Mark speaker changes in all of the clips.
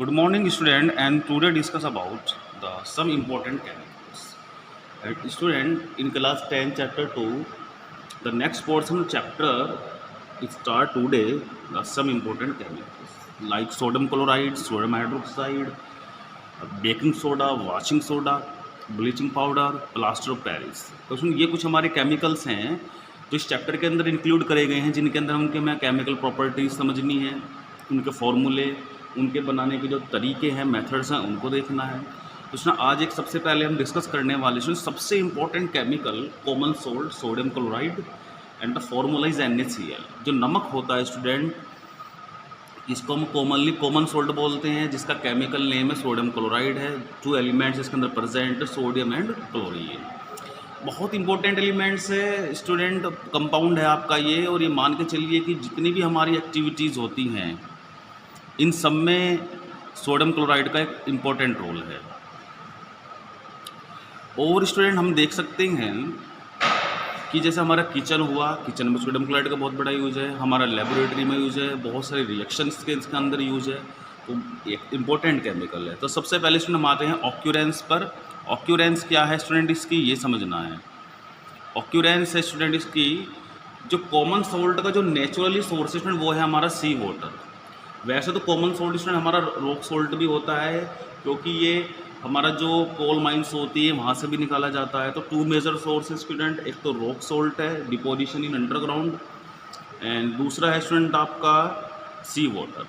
Speaker 1: Good morning, student, and today discuss about the some important chemicals. Student, in class 10, chapter 2, the next portion chapter it start today. Some important chemicals like sodium chloride, sodium hydroxide, baking soda, washing soda, bleaching powder, plaster of Paris. तो सुन, ये कुछ हमारे chemicals हैं जो इस chapter के अंदर include करे गए हैं, जिनके अंदर हमको हमें केमिकल प्रॉपर्टीज समझनी है, उनके फॉर्मूले, उनके बनाने के जो तरीके हैं, मेथड्स हैं, उनको देखना है। तो सुना, आज एक सबसे पहले हम डिस्कस करने वाले सुन सबसे important chemical common salt sodium chloride and the formula is NaCl। जो नमक होता है स्टूडेंट, इसको हम कॉमनली कॉमन सोल्ट बोलते हैं, जिसका केमिकल नेम है सोडियम क्लोराइड है। 2 एलिमेंट्स इसके अंदर प्रेजेंट, सोडियम एंड क्लोरीन। बहुत इंपॉर्टेंट एलिमेंट्स है स्टूडेंट, कंपाउंड है आपका ये। और ये मान के चलिए कि जितनी भी हमारी एक्टिविटीज़ होती हैं, इन सब में सोडियम क्लोराइड का एक इम्पॉर्टेंट रोल है। और स्टूडेंट हम देख सकते हैं कि जैसे हमारा किचन हुआ, किचन में सोडियम क्लोराइड का बहुत बड़ा यूज़ है, हमारा लेबोरेटरी में यूज़ है, बहुत सारे रिएक्शंस के इसके अंदर यूज़ है। तो एक इम्पोर्टेंट केमिकल है। तो सबसे पहले स्टूडेंट हम आते हैं ऑक्यूरेंस पर। ऑक्यूरेंस क्या है स्टूडेंट, इसकी ये समझना है। ऑक्यूरेंस है स्टूडेंट इसकी, जो कॉमन सोल्ट का जो नेचुरली सोर्स है स्टूडेंट, वो है हमारा सी वाटर। वैसे तो कॉमन सोल्ट स्टूडेंट हमारा रॉक सोल्ट भी होता है, क्योंकि ये हमारा जो कोल माइंस होती है वहाँ से भी निकाला जाता है। तो 2 मेजर सोर्स स्टूडेंट, एक तो रॉक सोल्ट है, डिपोजिशन इन अंडरग्राउंड, एंड दूसरा है स्टूडेंट आपका सी वाटर।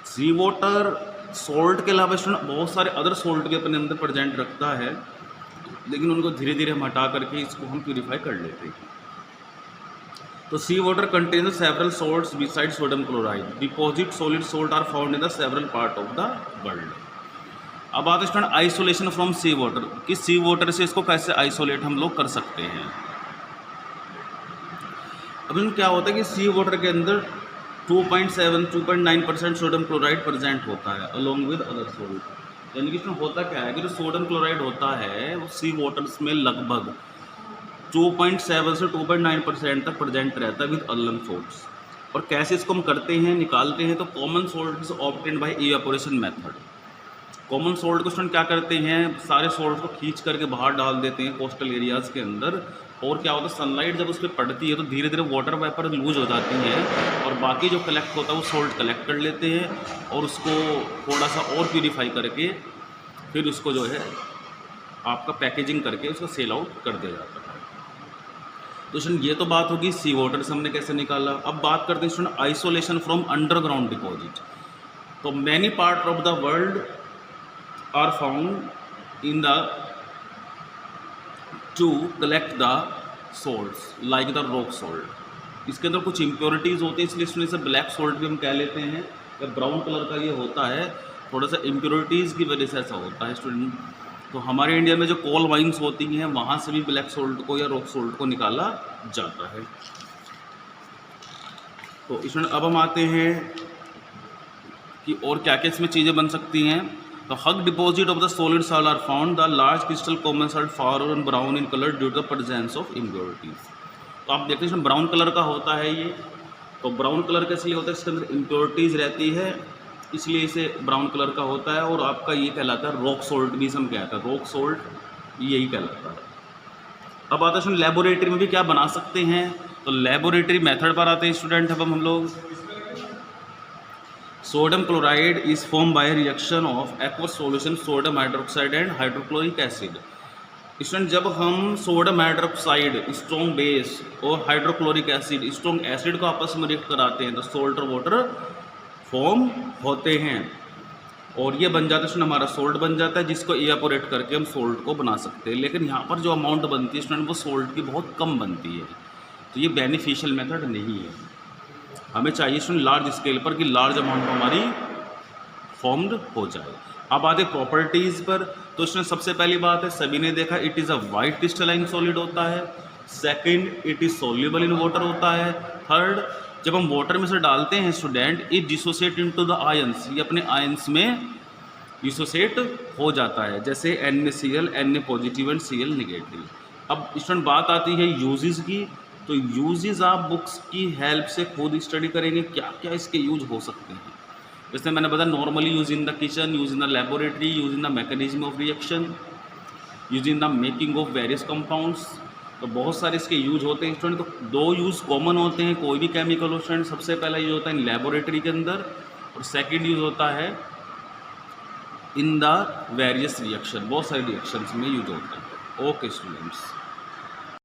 Speaker 1: सी वाटर सोल्ट के अलावा स्टूडेंट बहुत सारे अदर सोल्ट के अपने अंदर प्रेजेंट रखता है, लेकिन उनको धीरे धीरे हम हटा करके इसको हम प्यूरिफाई कर लेते हैं। तो sea water contains several salts beside sodium chloride. Deposit solid salt are found in the several part of the world. अब आते हैं आइसोलेशन फ्रॉम सी वाटर, कि सी वाटर से इसको कैसे आइसोलेट हम लोग कर सकते हैं। अब इसमें क्या होता है कि सी वाटर के अंदर 2.9% सोडियम क्लोराइड प्रेजेंट होता है अलोंग विद अदर सोल्ट। यानी कि इसमें होता क्या है कि जो सोडियम क्लोराइड होता है वो सी वाटर्स में लगभग 2.7 से 2.9% तक प्रेजेंट रहता है विद अदर सोल्ट्स। और कैसे इसको हम करते हैं, निकालते हैं, तो common salt is obtained by evaporation method. Common salt को स्टूडेंट क्या करते हैं, सारे सोल्ट को खींच करके बाहर डाल देते हैं कोस्टल एरियाज़ के अंदर। और क्या होता है, सनलाइट जब उस पर पड़ती है तो धीरे धीरे वाटर वेपर लूज हो जाती है, और बाकी जो कलेक्ट होता है वो सोल्ट कलेक्ट कर लेते हैं, और उसको थोड़ा सा और प्यूरीफाई करके फिर उसको जो है आपका पैकेजिंग करके उसको सेल आउट कर दिया जाता है। तो स्टूडेंट ये तो बात होगी सी वाटर से हमने कैसे निकाला। अब बात करते हैं student isolation from underground deposit. तो many part of the world are found in the to collect the salts like the rock salt। इसके अंदर कुछ इम्प्योरिटीज़ होती है, इसलिए इसमें से ब्लैक सोल्ट भी हम कह लेते हैं। या ब्राउन कलर का ये होता है, थोड़ा सा इम्प्योरिटीज़ की वजह से ऐसा होता है स्टूडेंट। तो हमारे इंडिया में जो कोल माइंस होती हैं वहाँ से भी ब्लैक सोल्ट को या रॉक सोल्ट को निकाला जाता है। तो इसमें अब हम आते हैं कि और क्या क्या इसमें चीज़ें बन सकती हैं। The hug deposit of the solid salt are found. The large crystal common salt far and brown in color due to the presence of impurities। तो आप देखते हैं ब्राउन कलर का होता है ये। तो ब्राउन कलर का इसलिए होता है, इसके अंदर इम्प्योरिटीज़ रहती है, इसलिए इसे ब्राउन कलर का होता है। और आपका ये कहलाता है रॉक सोल्ट भी हम कहते हैं, रॉक सोल्ट यही कहलाता है। अब आता है लेबोरेटरी में भी क्या बना सकते हैं। तो लेबोरेटरी मेथड पर आते हैं स्टूडेंट। अब हम लोग sodium chloride is form by reaction of aqueous solution sodium hydroxide and hydrochloric acid. Student जब हम सोडियम हाइड्रोक्साइड स्ट्रॉन्ग बेस और हाइड्रोक्लोरिक एसिड स्ट्रॉन्ग एसिड को आपस में रिएक्ट कराते हैं तो सोल्ट और वाटर फॉर्म होते हैं, और ये बन जाता है हमारा सोल्ट बन जाता है, जिसको इवेपोरेट करके हम सोल्ट को बना सकते हैं। लेकिन यहाँ पर जो अमाउंट बनती है स्टूडेंट वो सोल्ट की बहुत कम बनती है, तो ये बेनिफिशियल मेथड नहीं है। हमें चाहिए स्टूडेंट लार्ज स्केल पर कि लार्ज अमाउंट हमारी फॉर्म्ड हो जाए। अब आते प्रॉपर्टीज़ पर। तो इसमें सबसे पहली बात है, सभी ने देखा, it is a white crystalline solid होता है। Second, it is soluble in water होता है। थर्ड, जब हम वाटर में से डालते हैं student, it dissociate into the ions, ये अपने आयंस में डिसोसिएट हो जाता है, जैसे NaCl, Na positive and Cl negative. अब स्टूडेंट बात आती है यूजेस की। तो यूजेस आप बुक्स की हेल्प से खुद स्टडी करेंगे क्या क्या इसके यूज हो सकते हैं। जैसे मैंने बताया normally use in the kitchen, use in the laboratory, use in the mechanism of reaction, use in the making of various compounds. तो बहुत सारे इसके यूज होते हैं स्टूडेंट। तो दो यूज़ कॉमन होते हैं कोई भी केमिकल हो स्टूडेंट। सबसे पहला यूज होता है इन लेबोरेटरी के अंदर, और सेकेंड यूज होता है इन द वेरियस रिएक्शन, बहुत सारे रिएक्शंस में यूज होता है। Okay students.